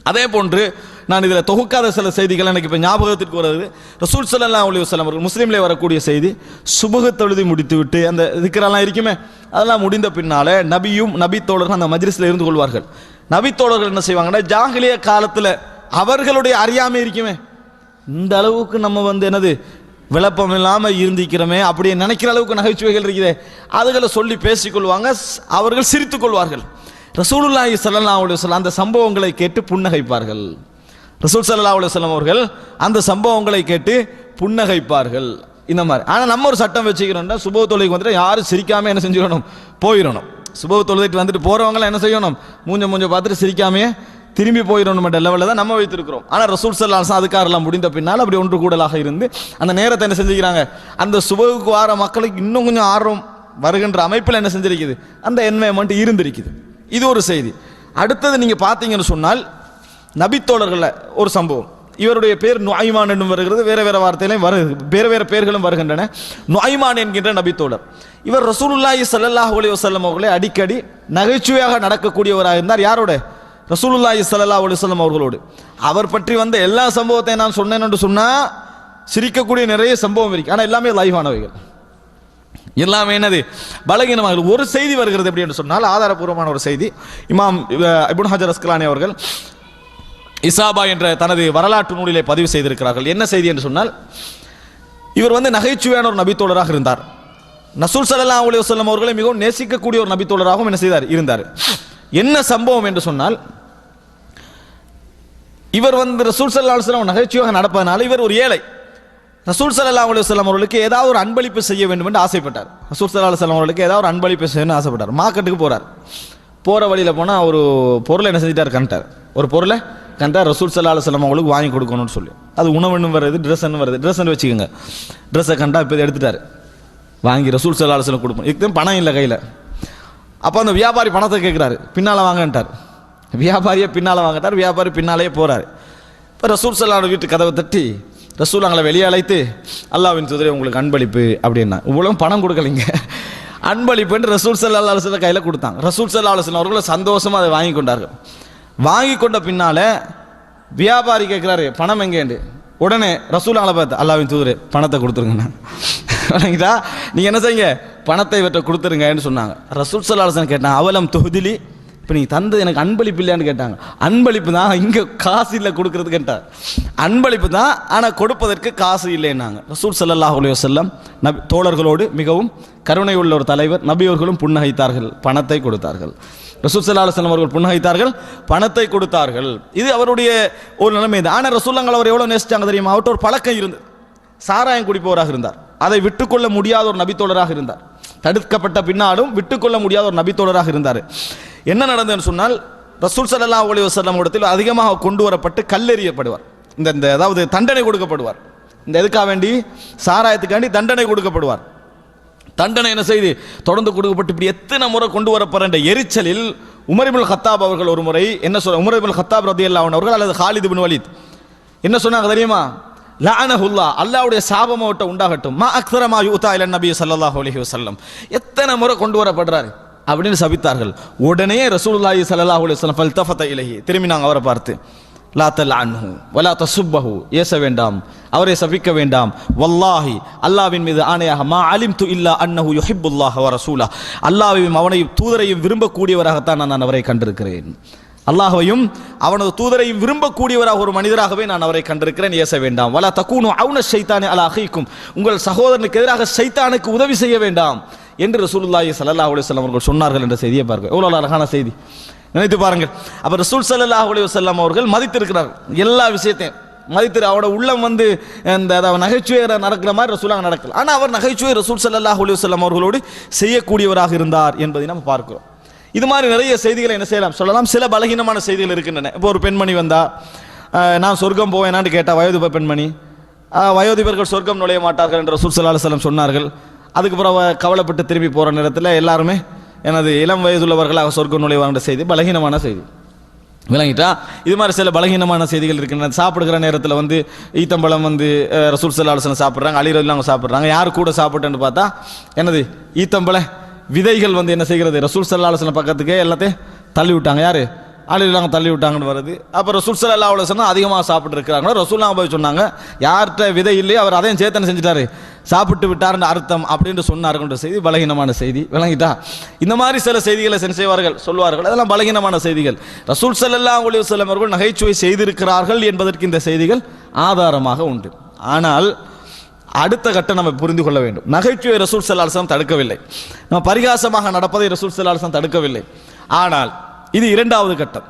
அதே போன்று நான் இதில் தொகுக்காத சில செய்திகள் எனக்கு இப்போ ஞாபகத்திற்கு வருது. ரசூல் ஸல்லல்லாஹு அலைஹி வஸல்லம் அவர்கள் முஸ்லீம்ல வரக்கூடிய செய்தி, சுபஹ் தொழுது முடித்து விட்டு அந்த திக்ரெல்லாம் இருக்குமே அதெல்லாம் முடிந்த பின்னால நபி தோழர்கள் அந்த மஜ்லிஸ்ல இருந்து கொள்வார்கள். நபி தோழர்கள் என்ன செய்வாங்கன்னா, ஜாஹிலிய காலத்தில் அவர்களுடைய அறியாமை இருக்குமே, இந்த அளவுக்கு நம்ம என்னது விளப்பம் இல்லாமல் இருந்திக்கிறோமே அப்படி நினைக்கிற அளவுக்கு நகைச்சுவைகள் இருக்குதே, அதுகளை சொல்லி பேசிக்கொள்வாங்க, அவர்கள் சிரித்துக் கொள்வார்கள். ரசூலுல்லாஹி ஸல்லல்லாஹு அலைஹி வஸல்லம் அந்த சம்பவங்களை கேட்டு புன்னகைப்பார்கள். ரசூல் ஸல்லல்லாஹு அலைஹி வஸல்லம் அவர்கள் அந்த சம்பவங்களை கேட்டு புன்னகைப்பார்கள். இந்த மாதிரி. ஆனால் நம்ம ஒரு சட்டம் வச்சுக்கிறோம்னா, சுபஹ் தொழுகைக்கு வந்துட்டு யாரும் சிரிக்காம என்ன செஞ்சிடணும், போயிடணும். சுபஹ் தொழுகைக்கு வந்துட்டு போறவங்களாம் என்ன செய்யணும், மூஞ்ச பார்த்துட்டு சிரிக்காமையே திரும்பி போயிடணும் லெவலில் தான் நம்ம வைத்திருக்கிறோம். ஆனால் ரசூல் ஸல்லல்லாஹு அலைஹி வஸல்லம் அதுக்காரெல்லாம் முடிந்த பின்னால் அப்படி ஒன்று கூடலாக இருந்து அந்த நேரத்தை என்ன செஞ்சுக்கிறாங்க, அந்த சுபஹுக்கு வார மக்களுக்கு இன்னும் கொஞ்சம் ஆர்வம் வருகின்ற அமைப்பில் என்ன செஞ்சிருக்குது, அந்த என்வைரன்மெண்ட் இருந்திருக்குது. இது ஒரு செய்தி. அடுத்தது நீங்க பார்த்தீங்கன்னு சொன்னால், நபித்தோழர்கள் ஒரு சம்பவம். இவருடைய பேர் நுஐமான் என்று வருகிறது, வேற வேற வார்த்தையிலும் வேற வேற பெயர்களும் வருகின்றன. நுஐமான் என்கின்ற நபித்தோழர். இவர் ரசூலுல்லாஹி ஸல்லல்லாஹு அலைஹி வஸல்லம் அவர்களை அடிக்கடி நகைச்சுவையாக நடக்கக்கூடியவராக இருந்தார். யாரோட? ரசூலுல்லாஹி ஸல்லல்லாஹு அலைஹி வஸல்லம் அவர்களோடு. அவர் பற்றி வந்த எல்லா சம்பவத்தையும் நான் சொன்னேன் என்று சொன்னா சிரிக்கக்கூடிய நிறைய சம்பவம் இருக்கு. ஆனால் எல்லாமே லைவானவைகள், எல்லாமே என்னது பலகீனமாக. ஒரு செய்தி வருகிறது எப்படி என்று சொன்னால், ஆதாரபூர்வமான ஒரு செய்தி. இமாம் இப்னு ஹஜர் அஸ்கலானி அவர்கள் இசாபா என்ற தனது வரலாற்று நூலிலே பதிவு செய்திருக்கிறார்கள். என்ன செய்தி என்று சொன்னால், இவர் நகைச்சுவையான ஒரு நபித்தோழராக இருந்தார். ரசூல் ஸல்லல்லாஹு அலைஹி வஸல்லம் அவர்களை மிகவும் நேசிக்கக்கூடிய ஒரு நபித்தோழராகவும் என்ன செய்தார், இருந்தார். என்ன சம்பவம் என்று சொன்னால், இவர் ரசூல் ஸல்லல்லாஹு அலைஹி வஸல்லம் நகைச்சுவையாக நடப்பதனால இவர் ஒரு ஏழை. ரசூல் ஸல்லல்லாஹு அலைஹி வஸல்லம் அவர்களுக்கு ஏதாவது ஒரு அன்பளிப்பு செய்ய வேண்டும் என்று ஆசைப்பட்டார். ரசூல் ஸல்லல்லாஹு அலைஹி வஸல்லம் அவர்களுக்கு ஏதாவது ஒரு அன்பளிப்பு செய்யணும்னு ஆசைப்பட்டார். மார்க்கெட்டுக்கு போறார். போற வழியில போனா ஒரு பொருளை என்ன செஞ்சிட்டார், கண்டார். ஒரு பொருளை கண்டார். ரசூல் ஸல்லல்லாஹு அலைஹி வஸல்லம் அவங்களுக்கு வாங்கி கொடுக்கணும்னு சொல்லி, அது உணவுன்னு வருது, ட்ரெஸ்ன்னு வருது. ட்ரெஸ்ன்னு வச்சுக்கோங்க. ட்ரெஸ்ஸை கண்டா இப்போ எடுத்துட்டாரு, வாங்கி ரசூல் ஸல்லல்லாஹு அலைஹி வஸல்லம் கொடுப்போம். இதுக்கு பணம் இல்லை கையில். அப்போ அந்த வியாபாரி பணத்தை கேட்குறாரு, பின்னால் வாங்கன்ட்டார். வியாபாரியை பின்னால் வாங்கிட்டார். வியாபாரி பின்னாலேயே போறாரு. இப்போ ரசூல் ஸல்லல்லாஹு வீட்டு கதவை தட்டி ரசூல் அவங்களை வெளியே அழைத்து, அல்லாஹ்வின் தூதரே உங்களுக்கு அன்பளிப்பு அப்படின்னா, இவ்வளவு பணம் கொடுக்கலைங்க, அன்பளிப்பு என்று ரசூல் ஸல்லல்லாஹு அலைஹி வஸல்லம் கையில் கொடுத்தாங்க. ரசூல் ஸல்லல்லாஹு அலைஹி வஸல்லம் அவர்கள் சந்தோஷமா அதை வாங்கி கொண்டார்கள். வாங்கி கொண்ட பின்னால வியாபாரி கேட்கிறாரு, பணம் எங்கேண்டு. உடனே ரசூல் அவங்களை பார்த்து, அல்லாஹ்வின் தூதரே பணத்தை கொடுத்துருங்க, நீங்க என்ன செய்யுங்க, பணத்தை இவற்றை கொடுத்துருங்கன்னு சொன்னாங்க. ரசூல் ஸல்லல்லாஹு அலைஹி வஸல்லம் கேட்டாங்க, அவலம் துஹ்திலி, இப்போ நீங்கள் தந்தது எனக்கு அன்பளிப்பு இல்லையான்னு கேட்டாங்க. அன்பளிப்பு தான், இங்கே காசு இல்லை கொடுக்கறது கேட்டார். அன்பளிப்பு தான், ஆனால் கொடுப்பதற்கு காசு இல்லைன்னாங்க. ரசூல் ஸல்லல்லாஹு அலைஹி வஸல்லம் தோழர்களோடு மிகவும் கருணை உள்ள ஒரு தலைவர். நபியவர்களும் புன்னகைத்தார்கள், பணத்தை கொடுத்தார்கள். ரசூல் ஸல்லல்லாஹு அலைஹி வஸல்லம் அவர்கள் புன்னகைத்தார்கள், பணத்தை கொடுத்தார்கள். இது அவருடைய ஒரு நிலைமை. ஆனால் ரசூலுல்லாஹ் அவர் எவ்வளோ நேசிச்சாங்க தெரியுமா? அவர்கிட்ட ஒரு பழக்கம் இருந்தது. சாராயம் குடிப்பவராக இருந்தார். அதை விட்டுக்கொள்ள முடியாத ஒரு நபித்தோழராக இருந்தார். தடுக்கப்பட்ட பின்னாலும் விட்டுக்கொள்ள முடியாத ஒரு நபித்தோழராக இருந்தார். என்ன நடந்ததுன்னு சொன்னால், ரசூல் ஸல்லல்லாஹு அலைஹி வஸல்லம் இடத்தில் அதிகமாக கொண்டு வரப்பட்டு கல்லெறியப்படுவார். இந்த அதாவது தண்டனை கொடுக்கப்படுவார். இந்த எதுக்காக வேண்டி, சாராயத்துக்காண்டி தண்டனை கொடுக்கப்படுவார். தண்டனை என்ன செய்து தொடர்ந்து கொடுக்கப்பட்டு இப்படி எத்தனை முறை கொண்டு வரப்படுற எரிச்சலில் உமர் இப்னு கத்தாப் அவர்கள் ஒரு முறை என்ன சொல்ற, உமர் இப்னு கத்தாப் ரலியல்லாஹு அன்ஹு அவர்கள் அல்லது காலித் இப்னு வலீத் என்ன சொன்னாங்க தெரியுமா? லஅனஹுல்லாஹ், அல்லாஹ்வுடைய சாபம் அவட்ட உண்டாகட்டும். மா அக்ஸர மா யூதா இலன் நபி ஸல்லல்லாஹு அலைஹி வஸல்லம், எத்தனை முறை கொண்டு வரப்படுறாரு அப்படின்னு சபித்தார்கள். உடனே ரசூலுல்லாஹி ஸல்லல்லாஹு அலைஹி வஸல்லம் ஃபல்தஃபத இலைஹி, திரும்பினாங்க அவரை பார்த்து, லா தல்அன்ஹு வலா தசுப்பஹு, ஏச வேண்டாம், அவரை சபிக்க வேண்டாம். வல்லாஹி, அல்லாஹ்வின் மீது ஆணையாக, மா அலிம்து இல்லா அன்னஹு யுஹிப்புல்லாஹ வ ரசூலஹ், அல்லாஹ்வையும் அவனையும் தூதரையும் விரும்பக்கூடியவராகத்தான் நான் அவரை கண்டிருக்கிறேன். அல்லாஹ்வையும் அவனது தூதரையும் விரும்பக்கூடியவராக ஒரு மனிதராகவே நான் அவரை கண்டிருக்கிறேன், ஏச வேண்டாம். வலா தகூனு அவுன ஷைத்தானி அலா அஹீக்கும், உங்கள் சகோதரனுக்கு எதிராக ஷைத்தானுக்கு உதவி செய்ய வேண்டாம் என்று ரசூலுல்லாஹி ஸல்லல்லாஹு அலைஹி வஸல்லம் அவர்கள் சொன்னார்கள் என்ற செய்தியை பாருங்கள். எவ்வளவு அழகான செய்தி, நினைத்து பாருங்கள். அப்ப ரசூல் ஸல்லல்லாஹு அலைஹி வஸல்லம் அவர்கள் மதித்திருக்கிறார், எல்லா விஷயத்தையும் மதித்து. அவரோட உள்ளம் இந்த நகைச்சுவை நடக்கிற மாதிரி ரசூலாக நடக்கல. ஆனால் அவர் நகைச்சுவை ரசூல் ஸல்லல்லாஹு அலைஹி வஸல்லம் அவர்களோடு செய்யக்கூடியவராக இருந்தார் என்பதை நம்ம பார்க்கிறோம். இது மாதிரி நிறைய செய்திகளை என்ன செய்யலாம் சொல்லலாம். சில பலகீனமான செய்திகள் இருக்கின்றன. இப்போ ஒரு பெண்மணி வந்தா, நான் சொர்க்கம் போவேனான்னு கேட்டா, வயோதிப பெண்மணி, வயோதிபர்கள் சொர்க்கம் நுழைய மாட்டார்கள் என்று ரசூல் ஸல்லல்லாஹு அலைஹி வஸல்லம் சொன்னார்கள். அதுக்கப்புறம் கவலைப்பட்டு திரும்பி போற நேரத்தில் எல்லாருமே எனது இளம் வயதுள்ளவர்களாக சொர்க்கம் நுழைவாங்க செய்தி பலகீனமான செய்தி. விளங்கிட்டா? இது மாதிரி சில பலகீனமான செய்திகள் இருக்கின்றன. சாப்பிடுகிற நேரத்தில் ஈத்தம்பழம் ரசூல் ஸல்லல்லாஹு அலைஹி வஸல்லம் சாப்பிட்றாங்க, அலி ரலியல்லாஹு அன்ஹு சாப்பிட்றாங்க. யார் கூட சாப்பிட்டேன்னு பார்த்தா என்னது ஈத்தம்பழ விதைகள் என்ன செய்கிறது, ரசூல் ஸல்லல்லாஹு அலைஹி வஸல்லம் பக்கத்துக்கே எல்லாத்தையும் தள்ளி விட்டாங்க. யாரு? ஆளுநர் தள்ளி விட்டாங்கன்னு வருது. அப்போ ரசூல் ஸல்லல்லாஹு அலைஹி வஸல்லம் அதிகமாக சாப்பிட்டு இருக்கிறாங்க. ரசூலுல்லாஹ் போய் சொன்னாங்க, யார்கிட்ட விதை இல்லையோ அவர் அதையும் சேத்தனை செஞ்சுட்டாரு, சாப்பிட்டு விட்டார்னு அர்த்தம் அப்படின்னு சொன்னார்கள். செய்தி பலகீனமான செய்தி, விளங்கிட்டா? இந்த மாதிரி சில செய்திகளை செய்வார்கள், சொல்வார்கள், அதெல்லாம் பலகீனமான செய்திகள். ரசூல் ஸல்லல்லாஹு அலைஹி வஸல்லம் அவர்கள் நகைச்சுவை செய்திருக்கிறார்கள் என்பதற்கு இந்த செய்திகள் ஆதாரமாக உண்டு. ஆனால் அடுத்த கட்டம் நம்ம புரிந்து கொள்ள வேண்டும். நகைச்சுவை ரசூல் ஸல்லல்லாஹு அலைஹி வஸல்லம் தடுக்கவில்லை, நம்ம பரிகாசமாக நடப்பதை ரசூல் ஸல்லல்லாஹு அலைஹி வஸல்லம் தடுக்கவில்லை. ஆனால் இது இரண்டாவது கட்டம்.